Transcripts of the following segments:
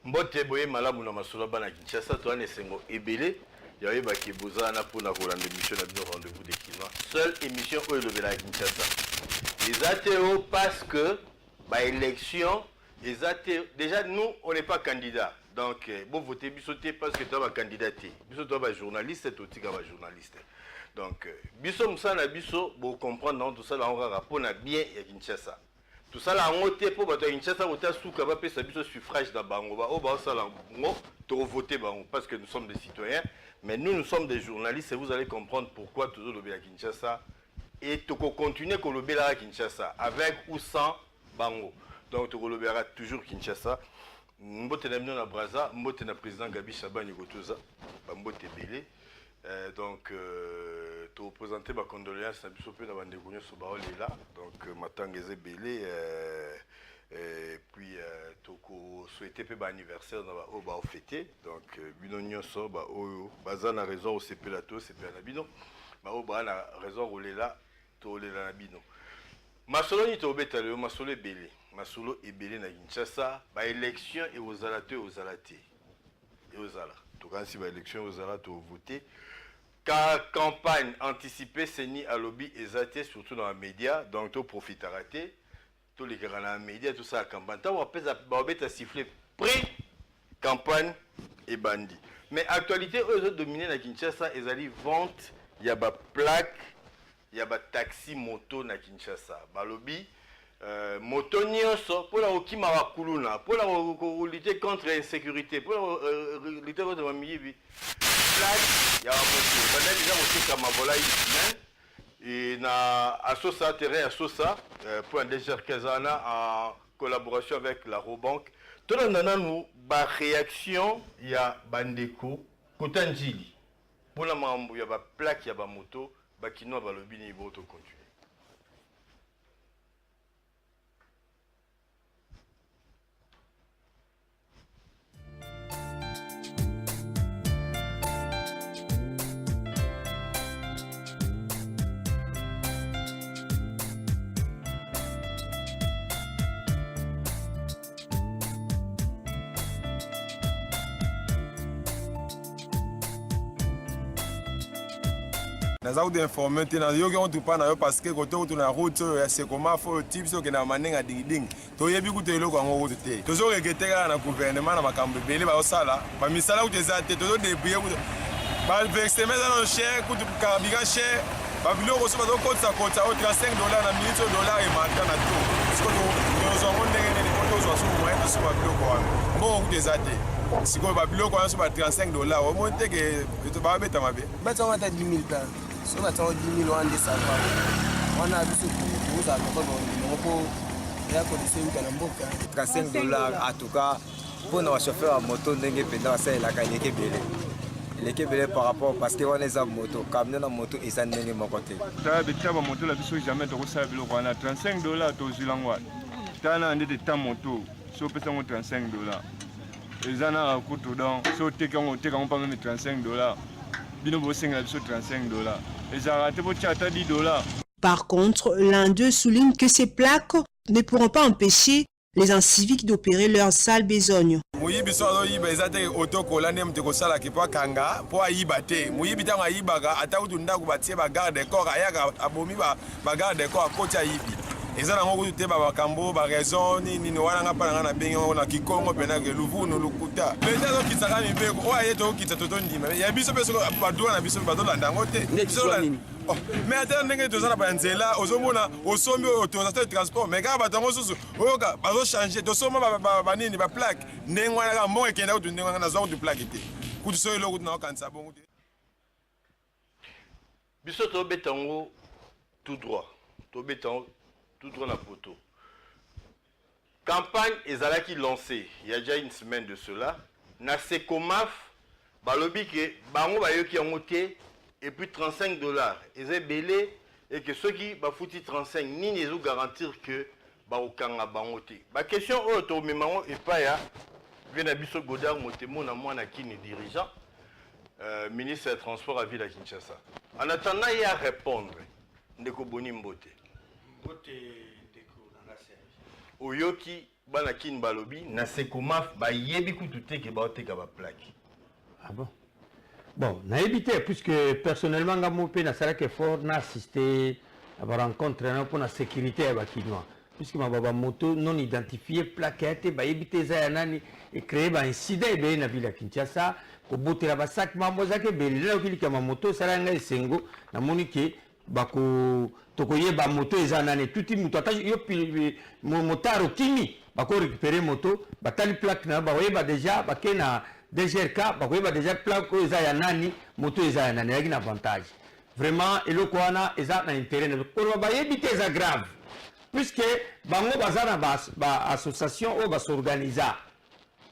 Mbote boye malamu na masolo bana Kinshasa to ane sengo ebele ya yeba ki bozana pour na kolanda émission na bino rendez-vous de Kinois. Seule émission où le bela Kinshasa. Les athées parce que ba élection les athées déjà nous on n'est pas candidat. Donc bon voter bisoté parce que toi va candidater. Biso toi va journaliste et otika va journaliste. Donc biso musana biso bo comprendre dans tout ça là on va rapport na bien ya Kinshasa. Tout ça là on vote pour bato Kinshasa voter souka va pesa biso suffrage da bango ba o ba ça là ngo to voter bango parce que nous sommes des citoyens mais nous sommes des journalistes et vous allez comprendre pourquoi toujours le à Kinshasa et to continuer ko lobby à Kinshasa avec ou sans bango. Donc to lobby toujours Kinshasa. Mbote na bino na Braza, mbote na président Gabi Chabani Gotoza, mbote belé. Donc tu représenter ma condoléance à biso pe na bande konyo so ba là. Donc matangeze belé et puis toko souhaiter pe ba anniversaire na ba o ba fêter. Donc bino nyonso ba o baza na raison au CP lato CP na bino. Ba o ba na raison rouler là to le na bino. Masolo ni to beta le masolo belé. Masolo ebele na Kinshasa ba élection et aux alatés aux alatés. Et aux ala. To quand si ba élection aux ala to voter. Car campagne anticipée, c'est ni à lobby exaté, surtout dans les médias, donc tu profites à rater. Tous les grands dans les médias, tout ça à campagne. Tu vas siffler pré-campagne et bandit. Mais actualité, eux autres dominés dans Kinshasa, ils allaient vente, il y a des plaques, il y a des taxis moto dans Kinshasa. Lobby, moto nyonso, pour la okima wa kuluna, pour la lutter contre l'insécurité, pour la lutter contre la milieu. Il y a un peu et na Asosa terrain Asosa pour un désert Kazana en collaboration avec la Robank. Tout le monde nous ba réaction il y a bandeko Kotanjili. Pour la mambo il y a ba plaque il y a ba moto ba kino ba lobby ni boto continue. Naza d'informer te na yo ki on tu pa na yo parce que koto tu na route c'est comment faut type so ke na manenga ding to yebi ku te eloko ngo route te to zo regete ka na gouvernement na makambo belé ba osala ba misala ku te za te to débrouiller ku ba verser mais dans cher ku tu carburant cher ba biloko so ba to kota au $35 na $1 et maintenant na tout parce que nous avons ndenge ni koto so so moyen to so ba biloko wa bon ku te za te siko ba biloko wa so ba $35 au moins te ke to ba beta mabe ba tsama ta 10 000 $. So va t'en 10 000 € de ça. On a vu ce que vous avez $35 en tout cas pour nos chauffeurs à moto n'engé pendant ça la qualité belé. Les belé par rapport parce que on est à moto camion na moto et ça n'engé mon côté. Ta beta ba moto la biso jamais to ça bilo on a $35 to zulangwa. Ta na ande de ta moto so pesa mo $35. Et ça na kuto donc so te kan pas même $35. Bino bo singa biso $35. Par contre, l'un d'eux souligne que ces plaques ne pourront pas empêcher les inciviques d'opérer leur sale besogne. Eza na ngoko te ba makambo ba raison ni wana ngapa na bengo na kikongo pena ke luvuno lukuta leta zo kitaka mibeko o ayeto kitata to ndima ya biso peso ba doa na biso ba dolanda ngote biso la oh mais ata ndenge to zana ba nzela ozomona osombi autorisation de transport mais ka ba tongo susu oyoka ba zo changer to soma ba nini ba plaque ndengwana ka mo ekenda ko ndengwana na zo ko plaque te kuti so eloko na kanisa bongo te biso to betango tout droit to betango tout droit la photo. Campagne ezalaki lancée il y a déjà une semaine de cela. Na Sekomaf, balobi ke bango bayoki yangote et puis $35. Ezé belé et que ceux qui ba fouti 35 ni ne zo garantir que ba okanga bangote. Ba question o to memango et pas ya vient biso Godard motemo na mwana kini dirigeant ministre des Transports à ville à Kinshasa. En attendant il y a répondre ndeko boni mbote. oyoki bana kin balobi na Secomaf ba yebi kutu te ke ba oteka ba plaque. Ah bon? Bon, na évité puisque personnellement ngamo pe na sala que fort na assisté à la rencontre pour la sécurité à Bakinois. Puisque ma baba moto non identifié plaquette ba éviter za nani et créer ba incident be na ville Kinshasa ko botela ba sac mambo zake belila okili kama moto sala ngai sengo na monike bako tokoye ba moto eza nani tuti muto ata yo motaro kimi bako récupérer moto batali plaque na ba oyeba déjà bakena DGRK bakoyeba déjà plaque ko eza ya nani moto eza ya nani yaki na avantage vraiment eloko wana eza na intérêt ko ba yebite eza grave puisque bango bazana ba association o ba s'organiser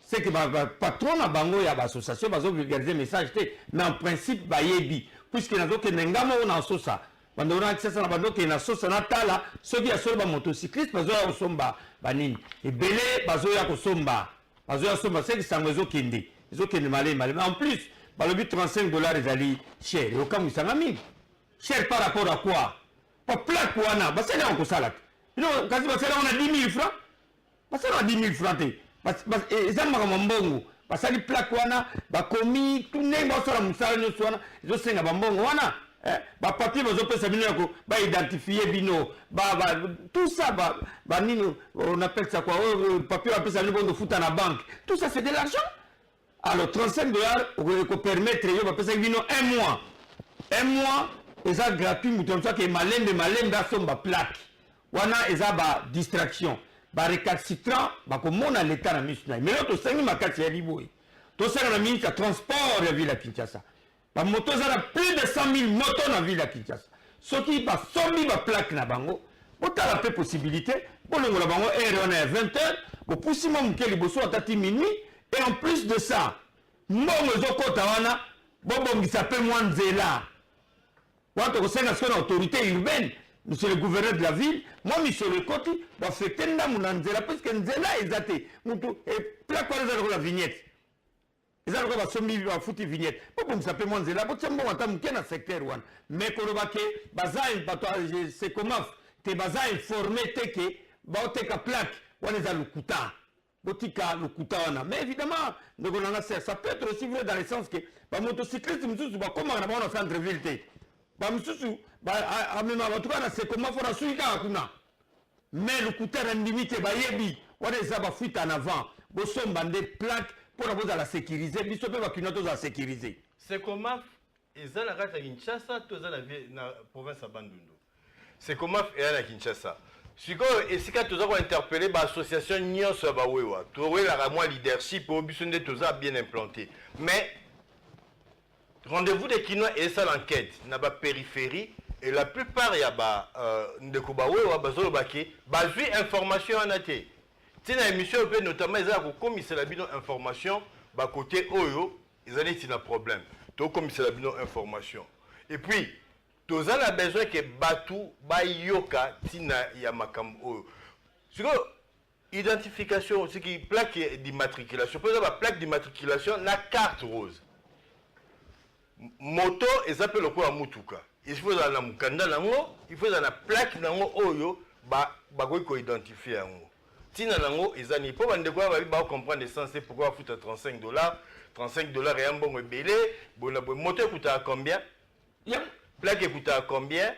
c'est que ba patron na bango ya ba association bazo vulgariser message te mais en principe ba yebi puisque nazo ke ngamo na sosa bando na accès na bando ke na sosa na tala soki ya solba motocycliste bazo ya kosomba banini ebele bazo ya kosomba c'est que ça me kende ils ont malé mais en plus bah, le but $35 les alliés cher et au cas où ça m'a mis cher par rapport à quoi pas plaque quoi na bah c'est là on salade non quasi bah c'est là on a 10 000 francs bah c'est là 10 000 francs bah ça m'a mbongo bah ça les plaque quoi na bah commis tout n'est pas sur la musala no soana ils ont senga mbongo wana bah papier bah zo ça bino ko bah identifier bino bah tout ça bah nino on appelle ça quoi papier on appelle ça bino de foot à la banque tout ça c'est de l'argent. Alors $35 pour permettre yo ba pesa bino un mois eza gratuit mutu ça que malembe asomba plaque wana eza ba distraction ba récalcitrant ba komona l'état na misuna mais l'autre sengi makati ya liboy to sala na ministre ya transport ya ville ya Kinshasa ba moto za na plus de 100 000 motos na ville ya Kinshasa soki ba sombi ba plaque na bango botala pe possibilité bolongola bango heure wana ya 20h bo pusimo mukeli boso atati minuit. Et en plus de ça, mbongo zokota wana bobongisa pe mwanzela. Watu kosenga sio na autorité urbaine, monsieur le gouverneur de la ville, moi monsieur le koti, ba fekte ndamu na nzela parce que nzela ezate. Mutu et plaque kwa za la vignette. Ezalo ko ba sombi ba futi vignette. Bobongisa pe mwanzela, bo tsembo wata mukena secteur wana. Mais kolobake baza bato c'est comment te baza informé teke ba oteka plaque wana za lukuta. Botika Lukutawana. Mais évidemment, ça peut être aussi vrai dans le sens que les motocyclistes, comme on a dans le centre-ville, c'est comment il faut la suivre. Mais le couteau est limité, on a fuite en avant, on a des plaques pour la sécuriser, mais on peut la sécuriser. C'est comment ils ont la Kinshasa, tous dans la province de Bandundu. C'est comment ils ont la Kinshasa. Si tu as interpellé l'association Nyonso Bawewa, tu as leadership pour bien implanté. Mais rendez-vous des Kinois et ça l'enquête dans la périphérie et la plupart il y a des Bawewa basé information en athée. Tu as une émission notamment ils ont commissaire la bidon information bah côté Oyo ils ont un problème. Tu as commissaire la bidon information. Et puis tu as besoin que Batu Bayoka Tina Yamakam. Sur identification, ce qui plaque d'immatriculation. Pour exemple, la plaque d'immatriculation, la carte rose. Moto, ils appellent le quoi Mutuka. Il faut dans la Mukanda, il faut dans la plaque nango Oyo, Bagoiko identifier. Tina nango, ils ont pour comprendre le sens, pourquoi foutre $35. $35 et un bon belé. Moto coûte à combien? Plaque coûte à combien?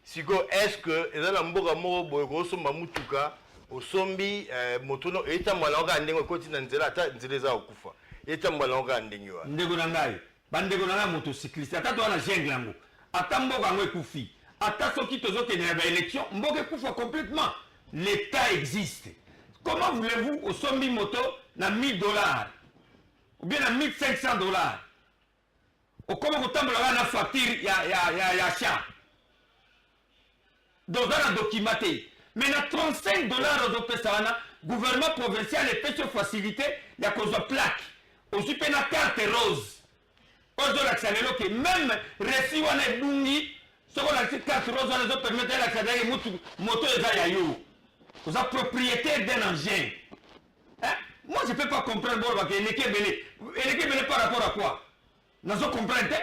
Est-ce que les gens qui ont mutuka au sombi motono et tamalanga ndenge koti na nzela ata nzeleza okufa et tamalanga ndenge wa ndego nangai bandego nanga motocycliste ata to na jungle yango ata mboka ngo ekufi ata soki tozoke na ba élection mboka ekufa complètement. L'état existe. Comment voulez-vous au sombi moto na $1000 ou bien na $1500 au comment vous tombez là la facture ya achat donc on a documenté mais na $35 aux opérations gouvernement provincial et fait facilité il y a cause de plaque aussi pe na carte rose aux l'accéléré que même reçu on est bungi ce qu'on a carte rose on les permettre l'accélérer moto eza ya yo aux propriétaires d'un engin hein? Moi je peux pas comprendre bon que elle par rapport à quoi. Nazo comprendre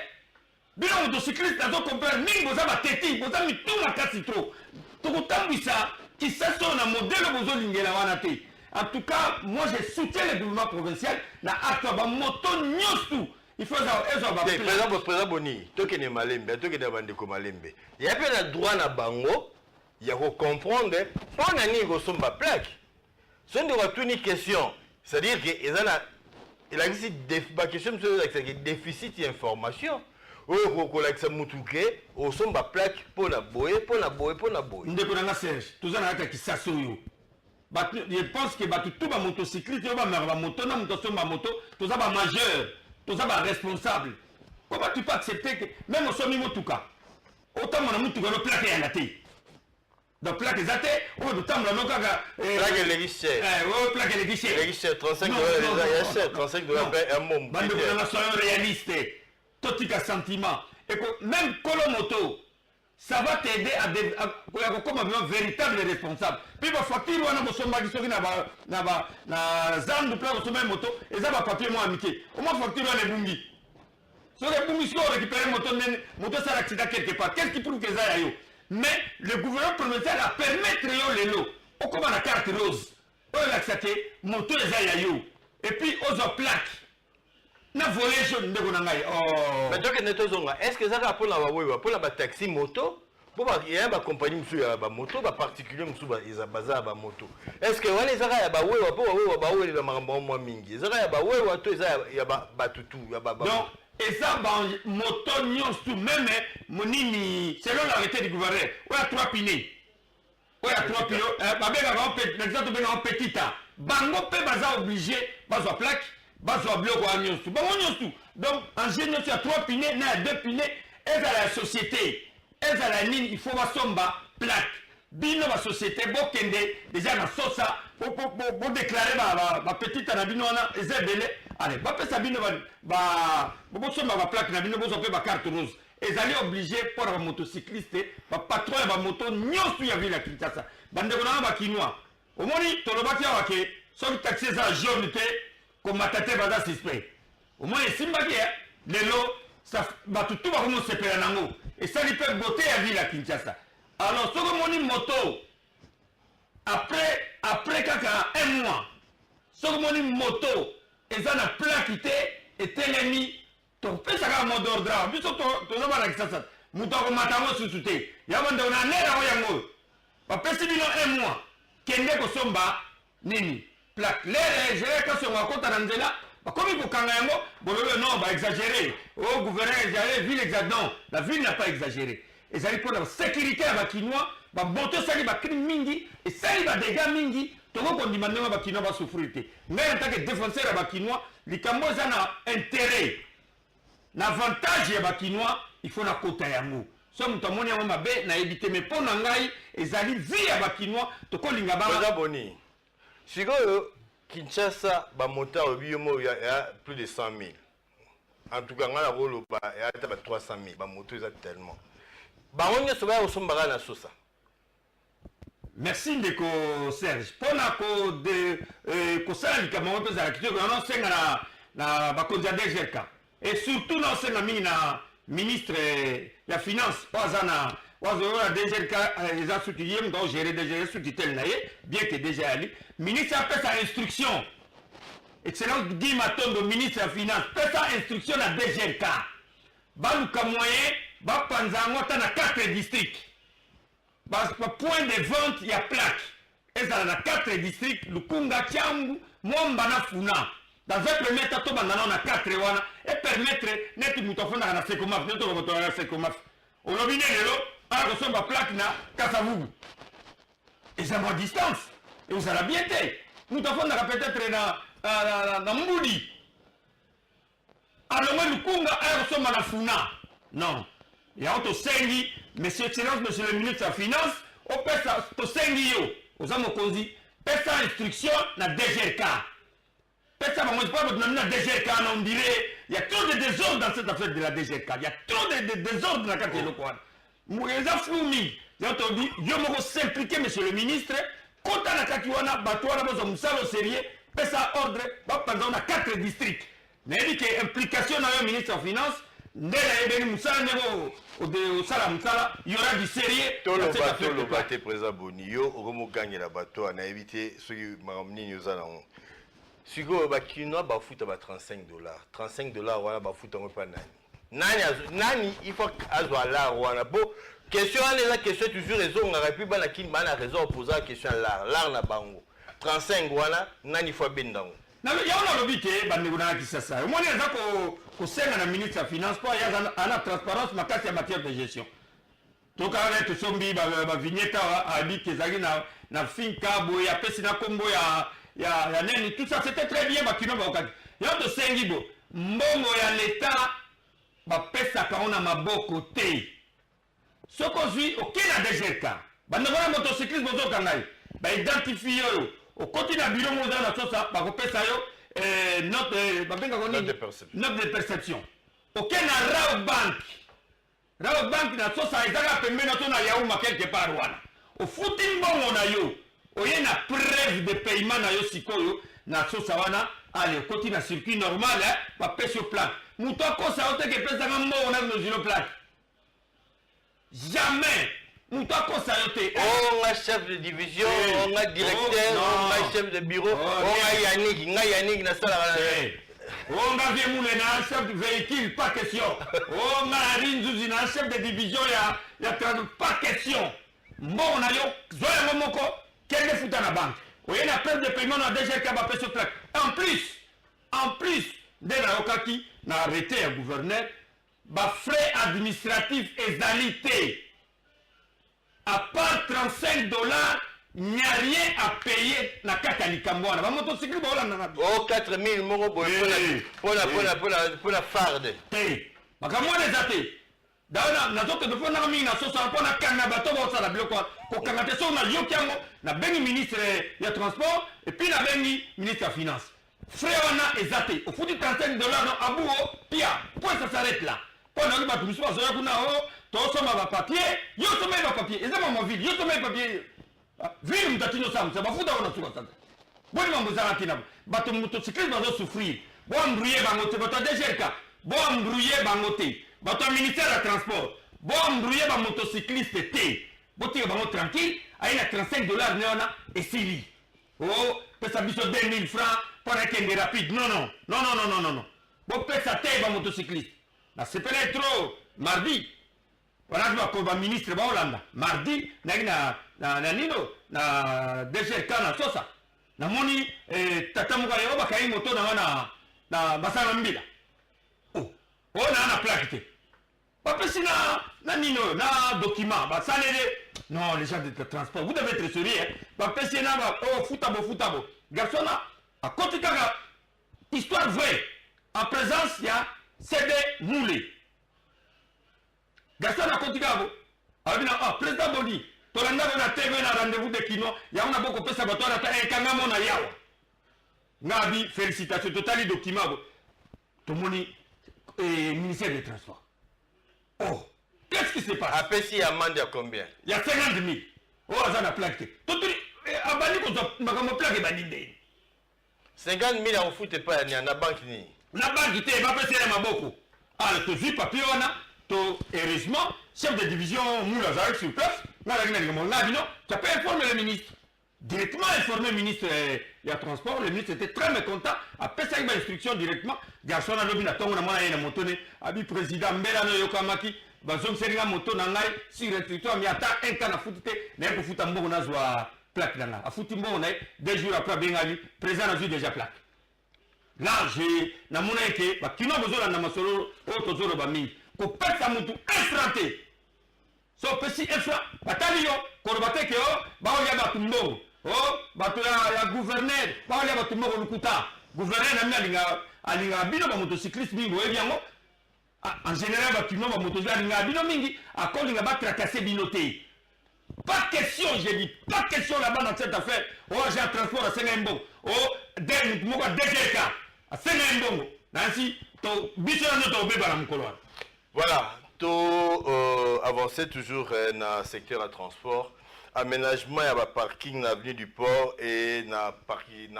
bila motocycliste nazo comprendre mingi boza bateti boza mituma kasi trop tokotambisa qui s'assoit un modèle besoin de en tout cas, moi je soutiens le gouvernement provincial na acte ba moto nyosu. Il faut ça président Boni, toi qui es malembe, toi qui es bandeko malembe. Il y a pas le droit na bango, il y a comprendre on a ni go somba plaque. C'est une question, c'est-à-dire que il existe des questions sur le déficit d'information. Ou ko mutuke o somba plaque pour la boye. Ndeko na Serge, tout ça na qui s'assoyo. Je pense que tout le motocycliste, moto, tout ça majeur, tout ça responsable. Comment tu peux accepter que même au sommet motuka, autant mon motuka le plaque est à la tête. Donc plaque est à la tête, ou le temps le nokaga. Plaque est les guichets. Plaque est les guichets. Les guichets, 35 $, il y a 35 $, un moment. Bande de soyons réalistes, tout un sentiment. Et même Kolomoto, ça va t'aider à comme un véritable responsable. Puis la facture, on a besoin de zan de place de moto, et ça va papier moi amitié. Au moins facture on est bungi. Sur les bungi, si on récupère moto, ça l'accident quelque part. Qu'est-ce qui prouve que ça y a? Mais le gouvernement provincial a permis les lots. On commence la carte rose. On a accepté moto les aïeux. Et puis aux plaques. Na volé jaune de Gonangaï. Oh. Mais donc est-ce que ça va pour la taxi moto? Il y a une compagnie qui a une moto, un particulier qui a une moto. Est-ce que les gens ont donc, et ça, moto, même, selon l'arrêté du gouvernement, il y a 3 pinés. Il y a 3 pinés. L'exemple de petit temps. Bango peut être obligé, de plaque, de bloc ou un donc, en général, il y a 3 pinés, il y a 2 pinés, et dans la société. Il faut que plaque. Bino la société, bokende, déjà dans sosa, pour déclarer ma petite anabinoana, et zébélé. Allez, va faire ça bino, ma plaque, nabino, ma carte rose. Et ils allaient obligés pour un motocycliste, ma patron et ma moto, nyon sous la ville à Kinshasa. Bande de Bakinois. Au moins, tu le bâti à Wake, sauf taxé à jaune, comme ma tête va suspect. Au moins, si ma guerre, les lots, ça va tout va comment se faire en et ça lui peut botter à ville à Kinshasa. Alors, ce que mon moto, après un mois, ce que mon moto, et ça n'a pas quitté, et télémi, ton père ça mot d'ordre, puis tu vas à Kinshasa, mouton matamo sous-souté, il y a un moment donné, après si un mois, Kende Kosomba, Nini, plaque, les gérés quand on va compter dans là. Comme il faut non, va exagérer. Oh, gouverneur exagéré, ville exagérée. Non, la ville n'a pas exagéré. Et ça pour la sécurité à Bakinois, va monter ça, il va crime mingi, et ça, il va dégâts mingi. Tout le monde dit maintenant, Bakinois va souffrir. Mais en tant que défenseur à Bakinois, les Cambodges ont intérêt. L'avantage à Bakinois, il faut la côte à Yamou. So mutamoni ya mama be na éviter mais pour nangai ezali vie à Bakinois, to ko lingaba. Boni. Sikoyo Kinshasa, il y a plus de 100 000. En tout cas, il y a 300 000. Tellement. Merci Ndeko Serge. Pour et surtout, nous ministre de la Finance, bien que déjà allé. Ministre a fait sa instruction. Excellence Guy Matondo, ministre de la Finance, fait sa instruction à DGRK. Baluka moyen, Bapanzango, dans 4 districts. Point de vente, il y a plaque. Et ça dans 4 districts, Lukunga, Tiangu, Mombana, Funa. Dans un premier temps, on a 4 et permettre net mutofon dans la Sekomaf, notre la Sekomaf. On a vu la plaque na Kasavugu. Et ça va à distance. Et vous allez bien été. Nous avons peut-être dans Mboudi. Alors, nous sommes à la Funa. Non. Il y a un Sengi, monsieur Excellence, monsieur le ministre de la Finance, on peut ça, au Sengi, aux hommes au Kondi, peut ça instruction dans DGRK. Peut ça, moi je parle de la DGRK, on dirait, il y a trop de désordre dans cette affaire de la DGRK. Il y a trop de désordre dans la carte de l'Okwad. Moi, les affoumi, j'ai entendu, je me s'impliquer, monsieur le ministre, quand on a Katiwana, Batouana, nous sommes au sérieux, peut ça ordre, par exemple, on a 4 districts. Mais il dit que l'implication dans le ministre de la Finance, ndena musala ndeko osala musala il y aura du sérieux tolo bate présent boni yo okomogangela bato na éviter soki makamnini oza nango sikoyo bakinois bafuta ba $35 $35 wana bafuta ngo pa nani il faut azwa l'art wana bo question wana eza question toujours ezongaka puis bana kini bana raison oposa question ya l'art na bango 35 wana nani faut bendango yaona lobi te bandeko na Kisasa omoni eza kosenga na ministre ya finance po ya ana transparence makasi ya matière de gestion tokana tosombi bavignette abi kezali na finka boye apesi na kombo ya neni tout ça c'était très bien bakino bakati yo tosengi bo mbongo ya l'état bapesaka ona maboko te soko zwi okena DGK bandeko na motocycliste bozokangai baidentifie oyo okoti na bureau moza na sosa bakopesa yo note de perception okena Rao Bank na sosa ezaka pembeni na to na yauma quelque part wana ofuti mbongo na yo oye na preuve de paiement na yo sikoyo na sosa wana ale okoti na circuit normal bapesi yo plaque mutu akosa yo teke pesaka mbongo na nozilo plaque jamais mutu akosa yo te on a chef de division on a directeur on a chef de bureau on a Yannick na sala on a vu moulé na chef de véhicule pas question on a Rinzuzi na chef de division ya pas question mbongo na yo zoya moko kende futa na banque oye na preuve de paiement na DGK ba peso plaque en plus de na okaki na arrêté ya gouverneur ba frais administratifs ezalité à part $35 il n'y a rien à payer na kaka likambo wana ba motocycle ba olanda na oh 4000 moko boye pour la farde te makambo eza te daona nazoke de fona mingi na sosa pona kanga bato ba osala biloko ko kanga te so na yoki yango na bengi ministre ya transport et puis na bengi ministre ya finance frais wana eza te ofuti $35 no abuo pia point ça s'arrête là pona ki bato misusu bazoya kuna o tosoma ba papier yo soma ba papier eza mama ville yo soma papier ville mtatino sam ça bafuta wana suka sasa boni mambo za kina bato motocycliste bazo souffrir bo ambrouiller bango te bato DGK bo ambrouiller bango te bato ministère ya transport bo ambrouiller ba motocycliste te bo te bango tranquille aina $35 neona esili oh pesa biso 2000 francs pour un rapide non bo pesa te ba motocycliste na sepele trop mardi wana ba ministre ba Hollande mardi na nino na DGK na sosa na moni tata muka yo ba kai moto na basala mbila na plaque te ba pesina na nino na document ba salele non les gens de transport vous devez être sérieux ba pesina ba futabo garçon a côté kaka histoire vraie en présence ya CD Moulé garçon a côté kaka abina président Boni tolanda na TV na rendez-vous de kino ya on a beaucoup pesa bato na ta kanga mona yawa ngabi félicitations totali document to moni ministère des transports oh qu'est-ce qui se passe apesi amende ya combien il y a 50 000 oh azana plaque tout abali ko makamo plaque bandinde 50 000 en foot pas na banque ni na banque te ba pesa na maboko alors to vu papier wana to heureusement chef de division Moula Zarek sur place na la gna na bino tu peux informer le ministre directement informer le ministre ya transport le ministre était très mécontent après ça il m'a instruction directement garçon na lobi na tongo na mwana na motone abi président mbela no yokamaki bazom senga moto na ngai sur instruction mi ata un cas na futite na ko futa mbongo na zwa plaque na a futi mbongo na 2 jours après bengali président a vu déjà plaque là j'ai na mona ke ba kino bozola na masolo o tozoro ba mi ko pesa mutu instanté so pesi efra batali yo korobate ke o ba olia ba tumbo o bato ya gouverneur ba olia ba tumbo lukuta gouverneur na mi alinga bino ba motocycliste bingo e biango en général ba tumbo ba motocycliste alinga bino mingi akolinga ba tracasser binoté pas question j'ai dit pas question là-bas dans cette affaire oh j'ai un transport à Sengembo oh den moko DGK à Sengembo nansi to biso na to beba na mukolo. Voilà, avancer toujours dans le secteur de transport. Aménagement, il y a un parking dans l'avenue du port et dans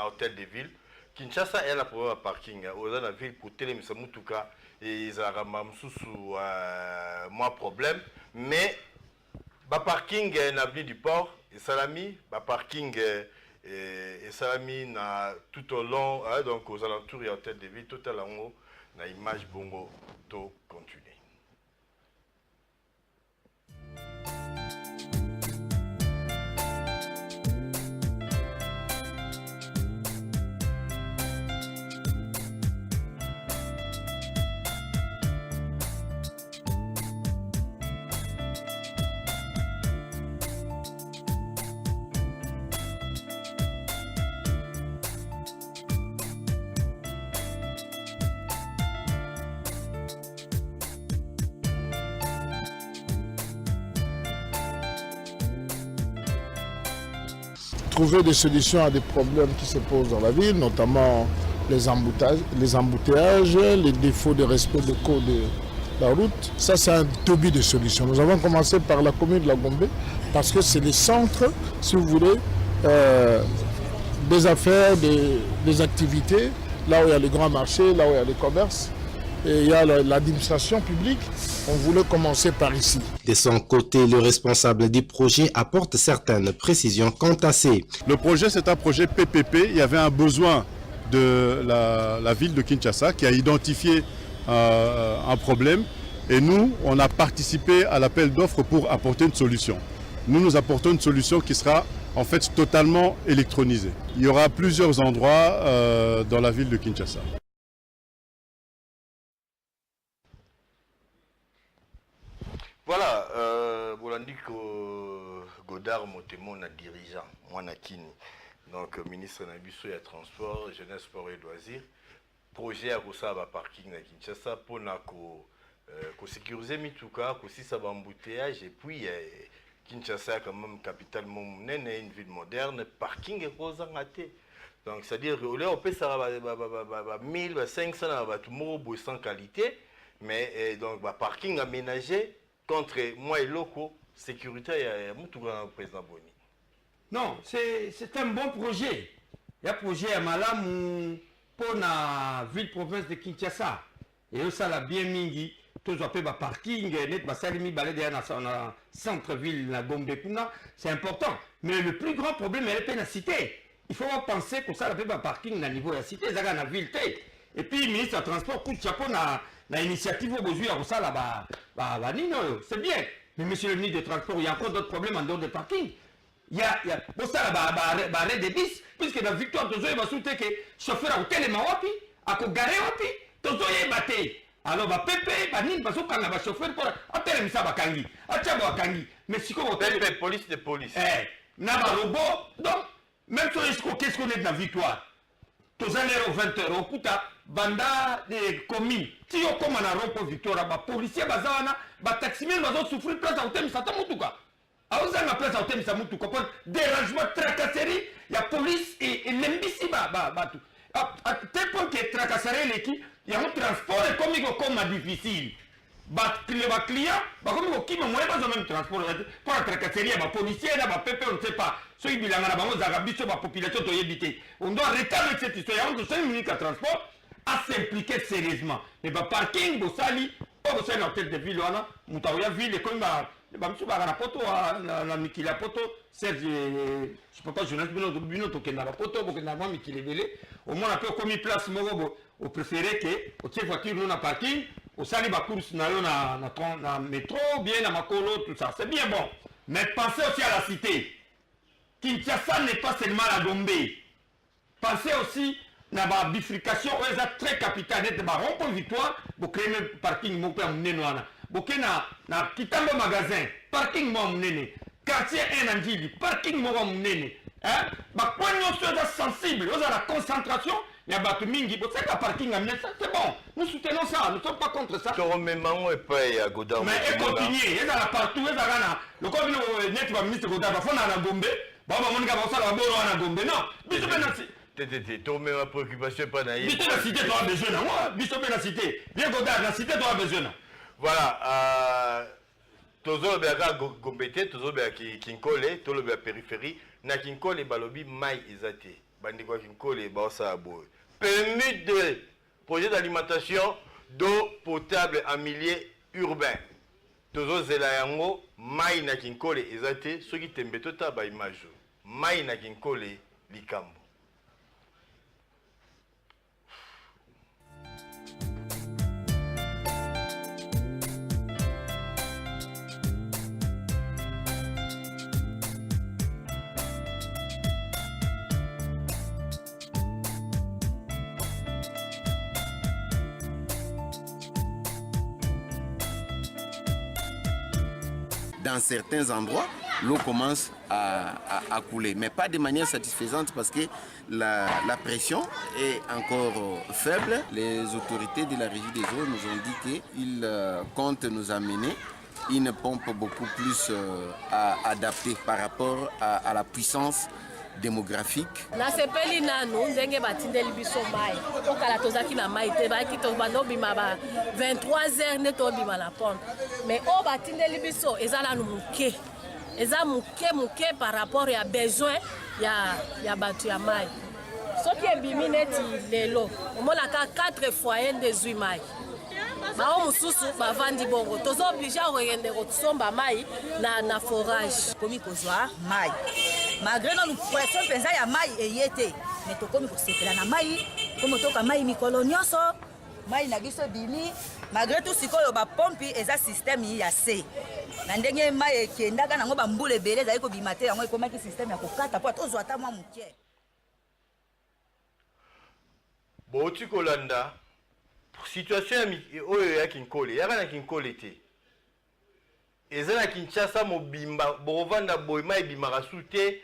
l'hôtel de ville. Kinshasa a un problème de parking. Aux la ville pour télémisa mutuka et ils ont sous moins problème. Mais le parking n'a plus du port et salami, le parking et salami tout au long, donc aux alentours et en tête de ville, tout à l'heure, na image bongo to continuer. Trouver des solutions à des problèmes qui se posent dans la ville, notamment les embouteillages, les défauts de respect des codes de la route. Ça, c'est un début de solution. Nous avons commencé par la commune de la Gombe parce que c'est le centre, si vous voulez, des affaires, des activités, là où il y a les grands marchés, là où il y a les commerces. Et il y a l'administration publique, on voulait commencer par ici. De son côté, le responsable du projet apporte certaines précisions quant à ces. Le projet, c'est un projet PPP. Il y avait un besoin de la ville de Kinshasa qui a identifié un problème. Et nous, on a participé à l'appel d'offres pour apporter une solution. Nous apportons une solution qui sera en fait totalement électronisée. Il y aura plusieurs endroits dans la ville de Kinshasa. Voilà, Bolandiko Godard Motemon a dirigeant, Mwanakini, donc ministre Nabiso et Transport, Jeunesse, Sport et Loisirs, projet à Kosaba Parking à Kinshasa pour sécuriser Mituka, aussi ça va embouteillage et puis Kinshasa quand même capitale monnaie, une ville moderne, parking et cause en athée. Donc c'est-à-dire on peut ça va 1000, 500, tout le monde sans qualité, mais donc parking aménagé. Contre moi et locaux, sécurité, il y a tout le président Boni. Non, c'est un bon projet. Il y a un projet à Malam pour la ville-province de Kinshasa. Et ça, la bien mingi, tout ça, parking, net, salimi, balade dans la centre-ville, la Gombe, c'est important. Mais le plus grand problème, c'est la cité. Il faut penser que ça, la parking, au niveau de la cité, ça, dans la ville. Et puis, le ministre du Transport, coup de chapeau, l'initiative au besoin de ça là-bas, c'est bien. Mais monsieur le ministre des Transports, il y a encore d'autres problèmes en dehors des parkings. Il y a ça là-bas, arrêt des bis, puisque dans la victoire, il va souhaiter que le chauffeur a hôtel et mawapi, a garé wapi, tout ça est batté. Alors, Pépé, parce que quand le chauffeur, hôtel et ça va kangi, kangi. Mais si on Pépé, police de police. N'a pas robot, donc, même si qu'est-ce qu'on est dans la victoire. Tous allés au 20h, au Kuta, banda de communes. Si on commence à rompre victoire, les policiers, les taximens vont souffrir place à Otem Satamutuka. À Ozanga place à Otem Satamutuka, pour dérangement, tracasserie, il y a police et l'embissi. À tel point que tracasserie l'équipe, il y a un transport comme difficile. Les clients, comme ils ont même transport pour la tracasserie, les policiers, les pépés, on ne sait pas. Ceux qui ont la population doit éviter. On doit rétablir cette histoire. On doit 5 minutes à transport à s'impliquer sérieusement. Les parking, vous savez, vous savez, dans tête de ville, vous avez vu les comme la poto, la Mikila poto, Serge, je ne peux pas, je n'ai pas toqué dans la poto, pour que nous Mikile Belé. Au moins, on a peu commis place, au préféré que, au chef voiture, nous, on a parking, au sali, ma course, na métro, bien, na makolo, tout ça. C'est bien bon. Mais pensez aussi à la cité. Kinshasa n'est pas seulement la Gombe. Pensez aussi à la bifurcation, où est très capitale, net ba rond-point victoire, pour créer un parking mon père mouné noana. Boké na kitambo magasin, parking mo mouné. Quartier 1 Anjili, parking mo mouné. Hein? Ba poignon sur la sensible, où est la concentration, il y a battu mingi, pour ça que parking amené ça, c'est bon. Nous soutenons ça, nous ne sommes pas contre ça. Mais et continuer, il y a partout, il y a le commune net ministre Godard, il faut na Gombe. Baba monika basala bolo wana Gombe non biso pe na cité to me ma préoccupation pas na biso na cité to besoin na moi biso pe na cité bien Godard na cité to besoin na voilà tozo be ka Gombe te tozo be ki Kinkole to le be périphérie na Kinkole balobi mai ezate bandi kwa Kinkole ba sa bo permis de projet d'alimentation d'eau potable en milieu urbain. Tozo zela yango mai na kinkole ezate soki tembe tota ba image. Mai na kinkole likambo. Dans certains endroits, l'eau commence à couler, mais pas de manière satisfaisante parce que la pression est encore faible. Les autorités de la régie des eaux nous ont dit qu'ils comptent nous amener une pompe beaucoup plus adaptée par rapport à la puissance démographique. Na sepeli nanu ndenge batindeli biso mai okala tozaki na mai te baki to bando bima ba 23h ne to bima la pompe mais o batindeli biso ezala nu muke eza muke par rapport ya besoin ya batu ya mai soki ebimi neti lelo omona ka 4 foyers de mai bao mususu bavandi bongo tozo oblige koyende kotsomba mai na forage komi kozwa mai malgré notre pression penza ya mai eyete mais tokomi kosepela na mai komo toka mai mikolo nyonso mai na biso bimi malgré tout sikoyo ba pompe eza système ya C na ndenge mai ekendaka nango bambula ebele ezali kobima te yango ekomaki système ya kokata po tozwa ata mwa moke Boti kolanda situation oyo ya kinkole yaka na kinkole te eza na Kinshasa mobimba bokovanda boy mai bimaka su te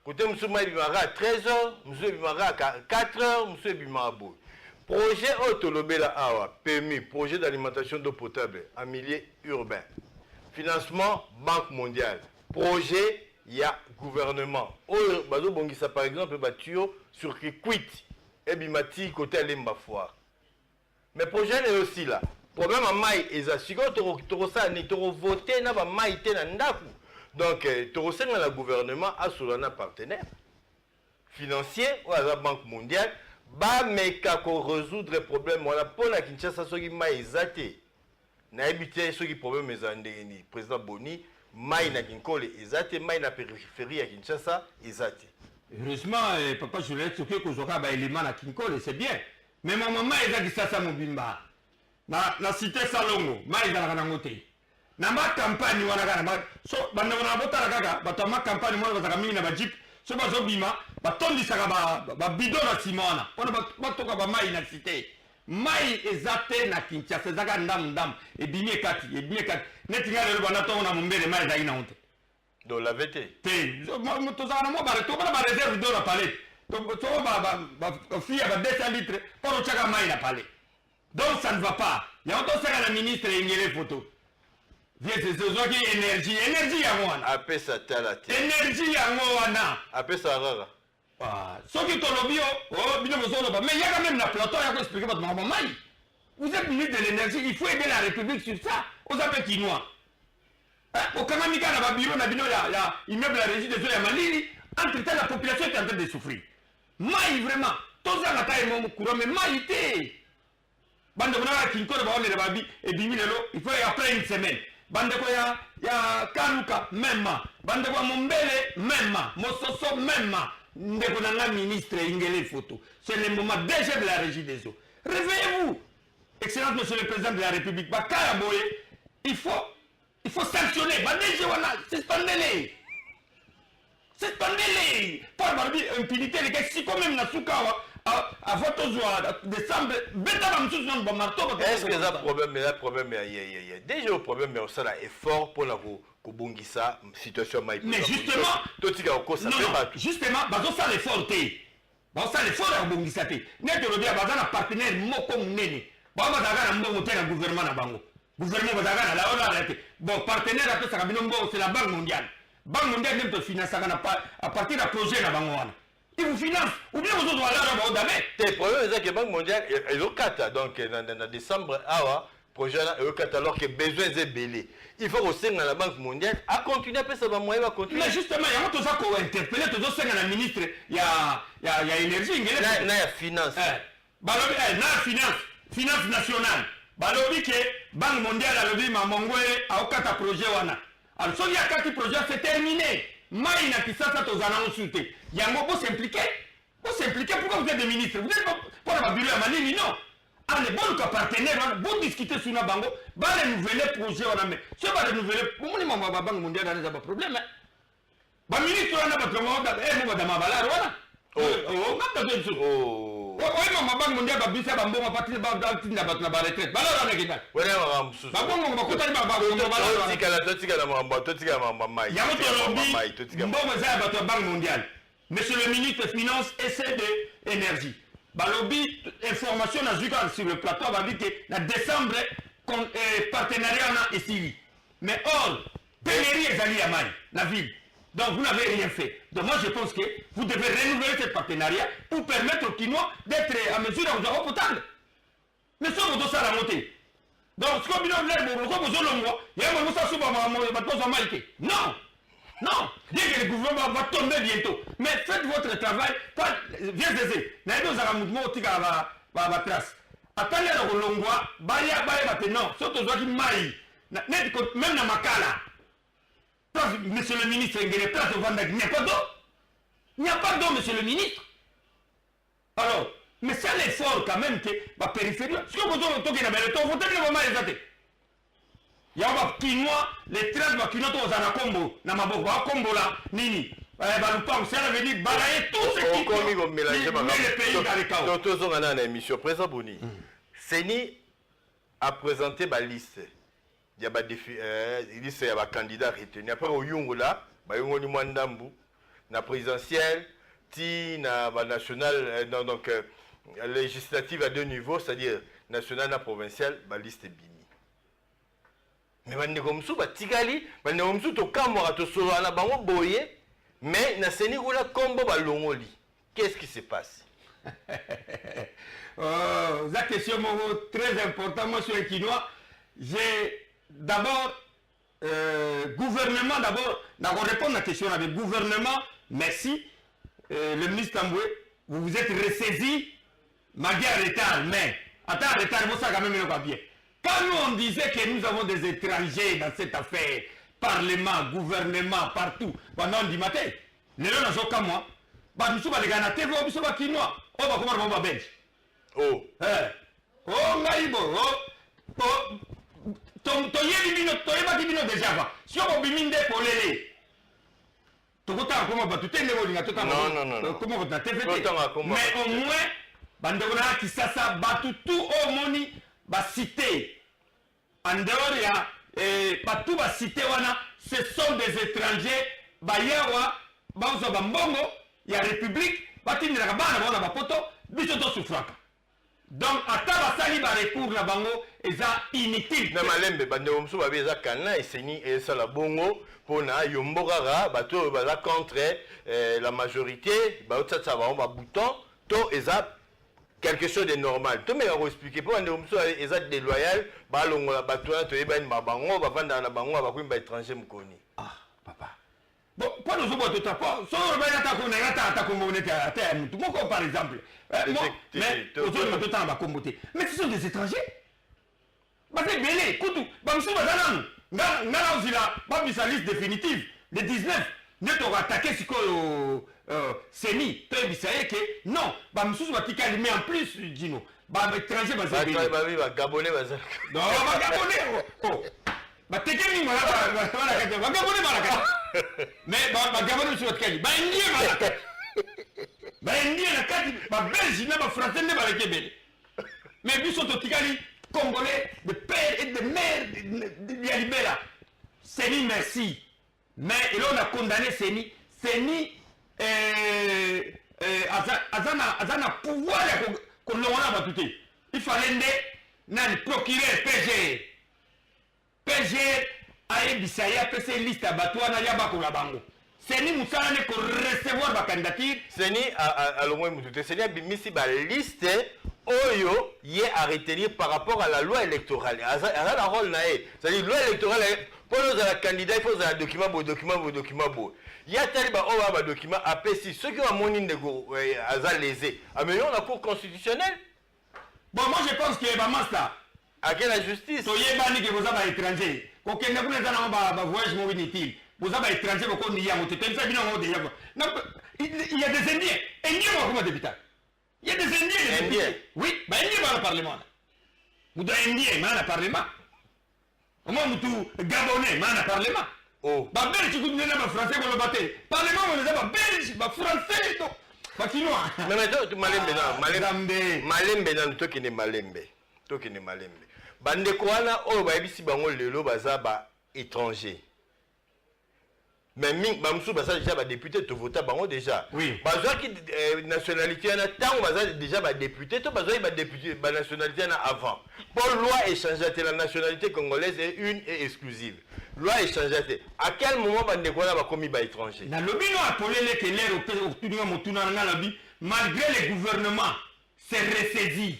kote musu mai bimaka 13h musu bimaka 4h musu bimaka boy projet autolobela awa permis projet d'alimentation d'eau potable en milieu urbain financement Banque mondiale projet ya gouvernement oyo bazo bongisa par exemple batio sur Kikwit et bimati côté Alemba Foire. Mais le projet est aussi là. Le problème à Maï est à Sigo, tu as voté na Maï te na ndaku. Donc, tu as le gouvernement à un partenaire financier ou à la Banque mondiale. Ba meka ko résoudre le problème. On a pour la Kinshasa so ki Maï ezate. Na habité so ki problème ezande ni président Boni Maï na Kinkole ezate, Maï na périphérie à Kinshasa ezate. Heureusement, papa Juliette, ce que vous aurez un élément à Kinkole, c'est bien. Mais ma maman est à Kisasa Mobimba. Na cité Salongo, Maïda Ranamote. Na ma campagne, Wanagana, so, Bandana Botaragaga, Batama campagne, Mona Bajip, so Bazobima, Batondi Sagaba, Bidona Simona, on va toka Maï na cité. Maï ezate na Kinshasa, Zaga Ndam, et Bimé Kati, et Bimé Kati. Netinga le Banaton a Mumbe, Maï Dainaonte. Donc la vérité. Tozana mo bare to ba réserve d'eau na palais. To ba fille à 200 litres pour le chaka mai na palais. Donc ça ne va pas. Il y a autant ça la ministre Ingele photo. Viens c'est ce qui énergie ya mwana. Apé ça tala te. Énergie ya mwana. Apé ça rara. Ah, ce qui to lobio, oh bino bozo ba mais il y a quand même la plateau ya ko expliquer votre maman mai. Vous êtes ministre de l'énergie, il faut aider la République sur ça. Aux appels chinois. Au Kanamika, na babiro na bino ya immeuble la régie des eaux ya Malili, entre-temps la population est en train de souffrir. Maï vraiment, tous ça na taille mon courant mais maï té. Bande ko na Kinkole ba on le babi et bimi lelo, il faut après une semaine. Bande ko ya Kaluka même, bande ko Mombele même, Mososo même. Ndeko na ministre Ingele photo. C'est le moment déjà de la régie des eaux. Réveillez-vous. Excellent monsieur le président de la République, Bakaya Boye, il faut sanctionner. Suspendez-les. Suspendez-les. Pas barbi impunité les gars si quand même na sukawa à votre joie décembre beta ba msusu non ba marteau. Est-ce que ça problème mais là problème il y a déjà le problème mais ça là effort pour la ko bongisa situation mai. Mais justement totika ko ça fait pas. Justement bazo ça l'effort té. Bazo ça l'effort à bongisa té. Net le dia bazana partenaire moko munene. Ba bazaka na mbongo té na gouvernement na bango. Gouvernement bazaka na la on arrêté. Bon partenaire à tout ça c'est la Banque mondiale. Banque mondiale même te finance à partir d'un projet na bango wana. Ils vous financent ou bien vous doit là ba odame. Le problème c'est que Banque mondiale ils ont 4 donc en décembre awa projet là alors que besoin est belé. Il faut aussi dans la Banque mondiale à continuer après ça va moyen va continuer. Mais justement il y a tout ça qu'on interpeller tout ça la ministre il y a énergie là il y a finance. balobi finance nationale balobi ke banque mondiale alobi mamongwe aokata projet wana alors soki akati projet c'est terminé mai na kisasa tozala osute yango bo s'impliquer pourquoi vous êtes des ministres vous êtes pour la bureau ya manini non allez bon ka partenaire bon discuter sur na bango ba renouveler projet wana mais so ba renouveler bomoni mama ba banque mondiale ana ba problème ba ministre wana ba tongo da mo ba mabala wana ngata zo oui mama banque mondiale ba bisa ba mbongo parti ba na ba na ba retraite ba la na kita wala mama mususu ba bongo ba kota ba ba totika la mama mai ya moto lobi mbongo za ba to banque mondiale monsieur le ministre des finances essaie de énergie balobi information na zuka sur le plateau va dire que na décembre partenariat na esili mais or pénurie ezali ya mai la ville donc vous n'avez rien fait donc moi je pense que vous devez renouveler ce partenariat pour permettre aux Kinois d'être à mesure d'avoir eau potable mais ça vous ça la montée donc ce qu'on dit l'air bon comme vous le moi il y a un ça sur non non, bien que le gouvernement va tomber bientôt. Mais faites votre travail. Viens Zézé. Naïdo Zaramoumo Tiga va trace. Attendez le Longwa, Baya maintenant. Surtout toi qui maille. Même dans Makala. Monsieur le ministre, il y a place de Vandag. Il n'y a pas d'eau. Il n'y a pas d'eau, monsieur le ministre. Alors, mais c'est l'effort quand même que la périphérie. Ce que vous avez le temps, vous avez le moment exact. Yaba Kinois, les 13 Kinois aux Anakombo, Namabo, Kombola, Nini. Balupam, ça veut dire balayer tout ce qui met le pays dans les chaos. Docteur Zongana, une émission, Président Boni, Seni a présenté ma liste. Il y a une liste de candidats retenus. Après, au Yungola, il y a eu Mwandambu, la présidentielle, la nationale, donc législative à deux niveaux, c'est-à-dire nationale et provinciale, la liste est bini. Mais bandeko batikali bandeko musu to kamora to solo na bango boye mais na seni kula kombo balongoli qu'est-ce qui se passe? La question très importante moi sur les Kinois j'ai d'abord gouvernement d'abord d'abord répondre à la question avec gouvernement merci le ministre Tamboué vous vous êtes ressaisi malgré un retard mais attends retard vous ça quand même le papier. Quand nous on disait que nous avons des étrangers dans cette affaire, parlement, gouvernement, partout, pendant du matin, les gens n'ont pas moi, nous sommes les gars, TV, nous sommes Kinois, on va comment on va belge. Oh. Oh, Maïbo, to déjà va. Si on biminde pour les. Comment tu t'es non. Comment vous t'as fait? Mais au moins, bandona qui ça batu tout au moni. Ba cité en dehors ya partout ba cité wana ce sont des étrangers ba yawa ba zo ba mbongo ya république batindira ka bana bona ba poto biso to souffraka donc ata ba sali ba recours na bango eza inutile na malembe bande omso ba beza kana eseni et ça la bongo pona yombogara bato ba la contre la majorité ba otsa ba bouton to eza quelque chose de normal. Tu m'as expliqué pour un homme exact déloyal, balongo la batoua, tu es ben mabango, va vendre la bango, va couper étranger m'koni. Ah, papa. Bon, pas nous autres tout à fait. Sans le bain attaquer, on est attaqué comme on était à terre. Tout le monde par exemple. Mais aux autres tout temps va comboter. Mais ce sont des étrangers. Bah c'est bien, écoute, bah monsieur Badanam, n'a aussi là, pas mis sa liste définitive, les 19. Ne t'aura attaqué si que Seni, tu as que non, bah monsieur va t'y mais en plus, Gino, bah étranger va s'appeler. Bah Gabonais va s'appeler. Non, bah Gabonais. Oh, bah t'es quel numéro là? Bah Gabonais va la carte. Mais bah Gabonais sur votre carte. Bah Indien va la carte. Bah Indien la carte. Bah Belge n'a pas français ne va la Québec. Mais puis surtout Tigali, Congolais, de père et de mère, de Yalibela. Seni, merci. Mais là, on a condamné Seni. Seni, Azana pouvoir qu'on l'a tout. Il fallait le procureur PG. PG a ébissé à passer liste à Batouana Yabakoula Bango. Seni Moussala ne pour recevoir ma candidature. Seni a le moins Moussouté. Seni a bimisi la liste Oyo y est à retenir par rapport à la loi électorale. La rôle naé. C'est-à-dire loi électorale. Pour nous, la candidat, il faut un document. Il y a tellement de documents APC. Ceux qui ont mon ligne de go, lésé. Améliorons la Cour constitutionnelle. Bon, moi je pense que Bamasta. À quelle la justice? Soyez banni que vous avez étranger. Quand vous êtes dans un voyage inutile, vous avez étranger, vous avez il y a des Indiens. Indiens, comment député? Il y a des Indiens. Oui, bah Indiens dans le Parlement. Vous avez Indiens, dans le Parlement. Au moins, vous Gabonais, dans le Parlement. Oh. Bah Belge, vous avez un Français, vous le battez. Parlement, vous avez un Belge, bah Français, pas Chinois. Mais maintenant, Malembe, non, toi qui n'es Malembe. Toi qui n'es Malembe. Bande Kouana, oh, bah, ici, bah, on le baza, bah, étranger. Mais Mamsou, bah, ça, déjà, bah, député, tu votes, bah, déjà. Oui. Bah, qui nationalité, on a tant, bah, déjà, bah, député, tu bah, député, bah, nationalité, on a avant. Pour loi échangée, la nationalité congolaise est une et exclusive. Loi échangée. À quel moment, Bande Kouana, va commis, bah, étranger? Dans le bino appelé les télés, malgré les gouvernements, c'est ressaisi.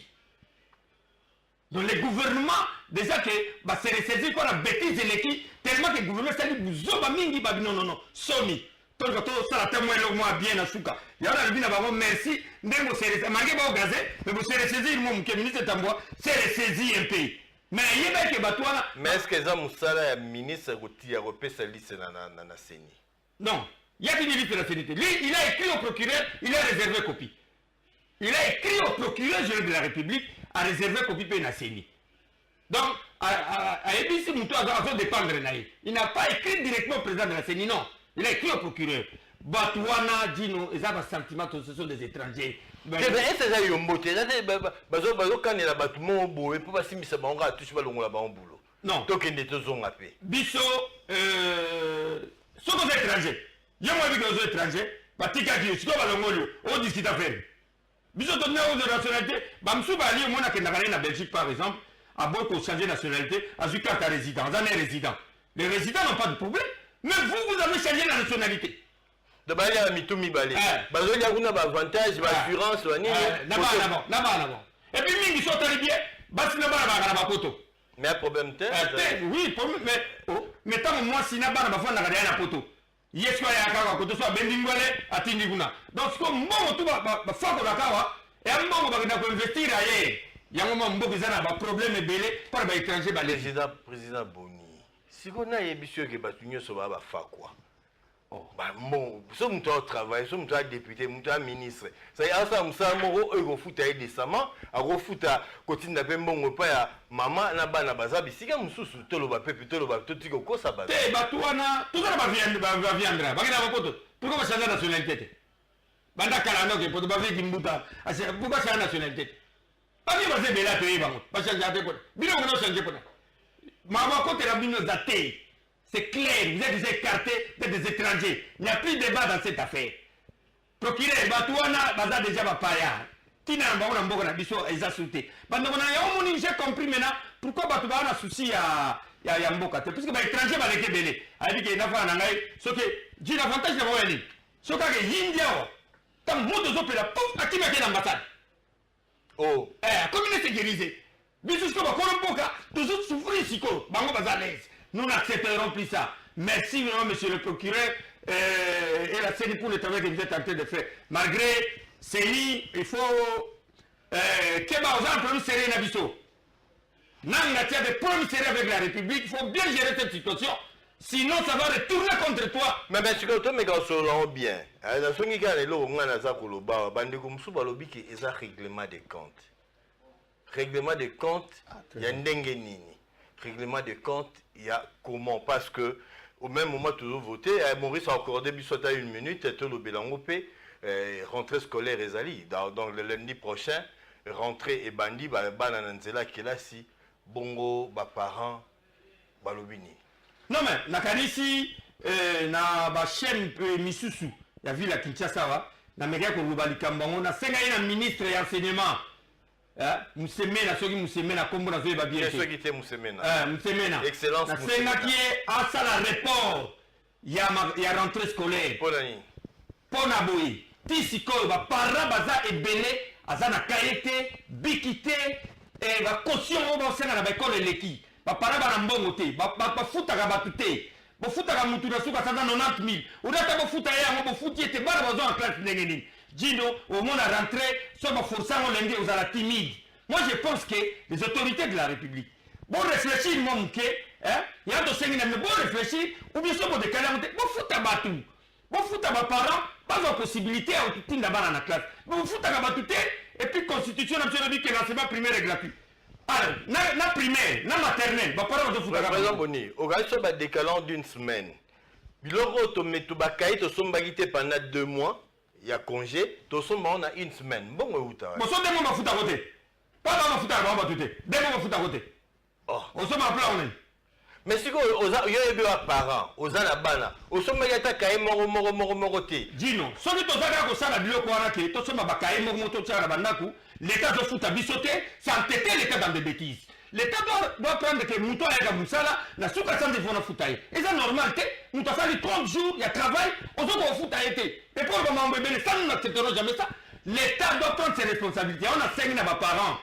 Donc les gouvernements, déjà que c'est ressaisi qu'on a bêtise l'équipe, tellement que le gouvernement s'est dit, non, somi. Donc ça la témoin le moi bien à Souka. Il y a le bino merci, ndemo c'est ressaisi, malgré que gazé, mais vous c'est ressaisi, mon ministre Tamboa, c'est ressaisi un pays. Mais il y a que Batouana. Mais est-ce que ça Moussala ministre Routi a repéré sa liste dans la CENI? Non, il y a une liste de la CENI. Lui, il a écrit au procureur, il a réservé copie. Il a écrit au procureur général de la République à réserver copie de la CENI. Donc, à ABC Moutou a dépendre. Il n'a pas écrit directement au président de la CENI, non. Il a écrit au procureur. Batouana dit non, ils ont un sentiment que ce sont des étrangers. Est-ce que ça y est un beauté? Quand il y a un bâtiment au bout, il ne peut pas s'y mettre à la touche pas le boulot. Non. Donc il est aux à paix. Bisso, ce sont des étrangers. Il y a moins de étrangers. Batika qui est on discute à faire. Biso donné aux nationalités, Bamsou Bali, on a qu'un en Belgique par exemple, à bord pour changer de nationalité, à Zuka ta résident, en est résident. Les résidents n'ont pas de problème, mais vous avez changé la nationalité. De Bali à Mitoumi Bali. Bazo il y a un avantage, l'assurance, Naba. Et puis ils sont allés bien, Basi Naba na poto. Mais un problème tel. Oui, mais tant moi si Naba na bafana na poto. Yes, quoi, il y a un côté soit Bendingwale à Tindiguna. Donc, ce qu'on m'a tout va faire pour la Kawa, et un moment où on va investir ailleurs. Il y a un moment où on a un problème belé par les étrangers. Président Boni, si on a un monsieur qui va tenir ce va faire quoi? Bon, si on a travail, si on a député, si on a ministre, ça y est, ça moro eux fout à décemment, à refout à continue d'après mon père, maman na bana bazabi, si comme sous tout le bapé plutôt le bapé tout ce que ça va. Eh batouana, tout ça va viendra. Bagina poto. Pourquoi changer la nationalité? Banda kalano que pour baver kimbuta. Pourquoi changer la nationalité? Pas bien baser bela te bango. Pas changer à quoi? Bino on a changé pour. Maman côté la bino daté. C'est clair, vous êtes écartés des étrangers. Il n'y a plus de débat dans cette affaire. Procureur, Batouana, Baza déjà va paya. Tina, on a beaucoup d'ambition, ils ont sauté. J'ai compris maintenant pourquoi Batouana a souci à Yamboka. Parce que les étrangers vont les débélés. Elle dit qu'il y a un ce que j'ai l'avantage de voir elle. Ce que les Indiens, tant de gens qui pouf, à qui mettent l'ambassade. Oh. Comme il est sécurisé. Bisous, comme Colomboka, toujours souffrir si quoi. Bango Bazalaise. Nous n'accepterons plus ça. Merci vraiment, monsieur le procureur et la CENI pour le travail que vous êtes en train de faire. Malgré CENI, il faut que Baozan premier serré Nabiso. Nanga tient des premiers serrés avec la République. Il faut bien gérer cette situation. Sinon, ça va retourner contre toi. Mais bien, tu as bien. Dans ce cas, on a un règlement des comptes. Règlement des comptes, il y a un dengue. Règlement de compte, il y a comment? Parce que au même moment toujours voté, Maurice a accordé à 1 minute, tout le Bélangopé, rentrée scolaire et Zali. Donc le lundi prochain, rentrée et bandi, Banananzela qui est là, si bongo, parents, balobini. Non mais, Nakanisi, na chaîne Misusu, la ville à Kinshasa, na méga ko lubali kambango, na senga un ministre et enseignement. Moussemena, ceux qui Moussemena, comme vous l'avez bien dit. Ceux qui étaient Moussemena. Moussemena. Excellence Moussemena. Qui est à ça la report. Il y a rentrée scolaire. Ponaboui. Tisiko, va parabaza et belé, azana kaete, bikite, et va caution au bon sénat avec l'école et l'équipe. Va parabana mbongote, va foutaga batute. Va foutaga moutura souka 90 000. Ou d'ata va foutaga va fouti et te barre en classe n'engeni. Dino, au monde à rentrer, soit va forcer on lundi aux à la timide. Moi, je pense que les autorités de la République, bon réfléchir, mon mouké, hein, il y a d'autres mais bon réfléchir, ou bien sûr, bon décaler, bon foutre à batou, bon foutre à mes parents, pas de possibilité à tout d'abord dans la classe, bon foutre à batou, et puis constitution, on dit que l'enseignement primaire est gratuit. Alors, na primaire, na maternelle, bah parents de foutre à batou. Par exemple, au gars, ça décalant d'une semaine. Biloko to metubakaï to sombagité pendant 2 mois, il y a congé, to somba on a 1 semaine. Bon outa. Bon so demo ma fouta côté. Pas ma fouta ba touté. Demo ma fouta côté. Oh, on somba plan on. Mais si ko oza yo ebi wa parents, oza na bana, o somba yata kaé moro té. Dino, so ni to zaka ko sala biloko wana ke to somba bakaé moro to tsara bandaku, l'état de fouta bisoté, ça entêter l'état dans des bêtises. L'État doit prendre que Mouton et Moussala, la sous-cassante de Fona Foutaï. Et c'est normal, Mouton a fait 30 jours, il y a travail, on se voit Foutaï. Et pour le moment, ça, nous n'accepterons jamais ça. L'État doit prendre ses responsabilités. On a 5 parents.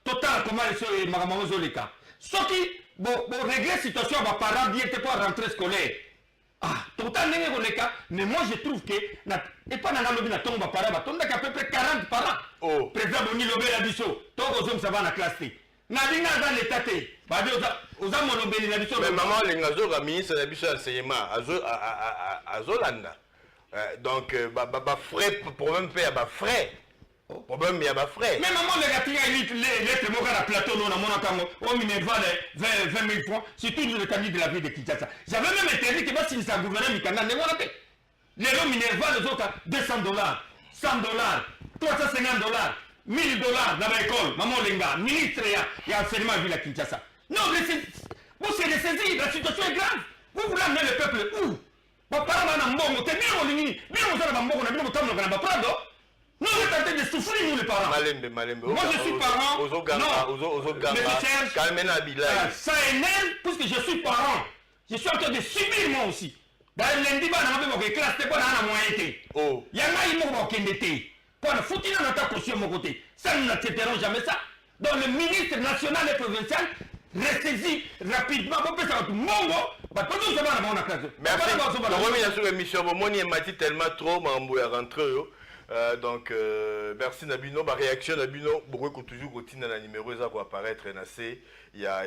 Total, comment les maman Zoleka. Sauf qui, bon, régler la situation, les parents bien pas rentrer scolaire. Ah, total, mais moi je trouve que, et pas dans le lobby, tombe parents, on a à peu près 40 parents. Oh, président Boni Lobé la biso, tous les hommes, ça va dans la classe. Mais maman, les gars, ministre de l'enseignement, Azolanda. Donc, frais, problème fait, frais. Problème, il y a frais. Mais maman, les gars, lettres, moi, à plateau, non, on Minerva 20 000 francs, c'est toujours le candidat de la ville de Kinshasa. J'avais même interdit que si ça gouvernait Mikana, ne voilà pas. Les gens Minerva, les autres, $200, $100, $350. $1000 dans l'école, maman Lenga, ministre et enseignement à Ville à Kinshasa. Non, vous c'est saisi, la situation est grave. Vous voulez amener le peuple où? Vous parlez d'un bon, t'es bien au limite, bien au sein d'un bon, on a bien au temps de la prendre. Nous, on est tenté de souffrir, nous les parents. Malembe. Moi, je suis parent. Non, ça énerve, puisque je suis parent. Je suis en train de subir moi aussi. Dans lundi, on a classe, t'es pas dans la moyenne. Oh. Il y a un mot qui était. Pour le foutu dans notre caution, mon côté. Ça, nous n'accepterons jamais ça. Donc, le ministre national et provincial ressaisit rapidement. Pour que ça merci. On revient sur l'émission. Mon est mati tellement trop, mais on rentre. Donc, merci Nabino. Ma réaction Nabino, beaucoup toujours continue dans le numéro ça va apparaître. Il y a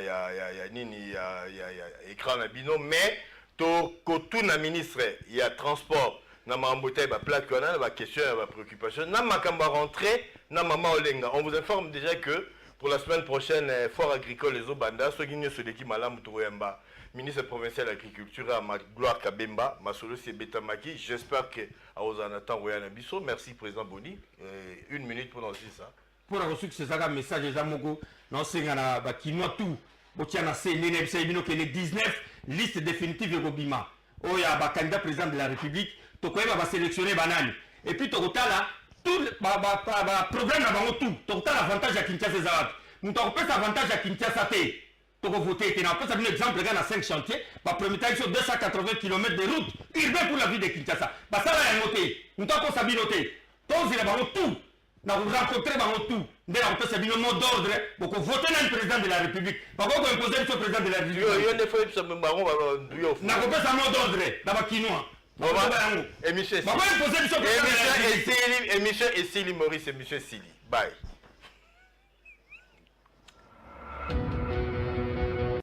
écran Nabino, mais tout na ministre, il y a transport. Na mambote ba plaque on a ba question ba préoccupation na makamba rentrer na mama olenga. On vous informe déjà que pour la semaine prochaine fort agricole les Obanda so ginyo so leki malamu toyamba ministre provincial de l'agriculture à Gloire Kabemba masolo c'est Betamaki. J'espère que à Ozanatan Royana Bisso. Merci président Boni. 1 minute pour lancer ça. Pour la succès ça message des amogo non sengana ba kinwa tout botiana c'est bino que les 19 liste définitive Gobima. Oh ya ba candidat président de la République. Tokoyeba va sélectionner banane et puis tokotala tout problème na tout tokotala avantage à Kinshasa za nous tokopesa avantage à Kinshasa té toko voter té na pesa un exemple regarde à 5 chantiers ba premier temps sur 280 km de route urbain pour la ville de Kinshasa ba ça la noté nous toko sabinoté tous ils ba tout na rencontrer ba tout ndé na pesa bino mot d'ordre pour voter le président de la République ba ko imposer le président de la République yo ne faut pas na ko pesa mot d'ordre na ba kinois. Émission Sili Maurice et Monsieur Sili. Bye.